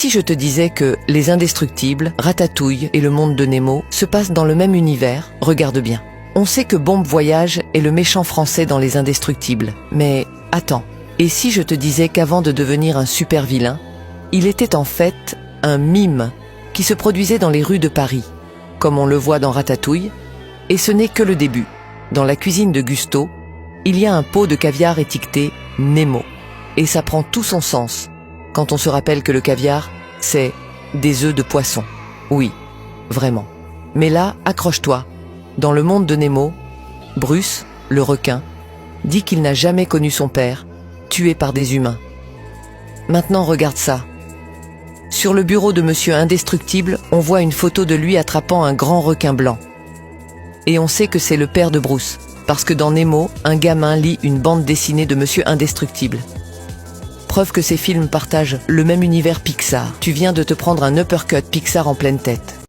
si je te disais que Les Indestructibles, Ratatouille et Le Monde de Nemo se passent dans le même univers? Regarde bien. On sait que Bombe Voyage est le méchant français dans Les Indestructibles. Mais attends, et si je te disais qu'avant de devenir un super vilain, il était en fait un mime qui se produisait dans les rues de Paris, comme on le voit dans Ratatouille, et ce n'est que le début. Dans la cuisine de Gusto, il y a un pot de caviar étiqueté Nemo, et ça prend tout son sens quand on se rappelle que le caviar, c'est des œufs de poisson. Oui, vraiment. Mais là, accroche-toi. Dans Le Monde de Nemo, Bruce, le requin, dit qu'il n'a jamais connu son père, tué par des humains. Maintenant, regarde ça. Sur le bureau de Monsieur Indestructible, on voit une photo de lui attrapant un grand requin blanc. Et on sait que c'est le père de Bruce, parce que dans Nemo, un gamin lit une bande dessinée de Monsieur Indestructible. Preuve que ces films partagent le même univers Pixar. Tu viens de te prendre un uppercut Pixar en pleine tête.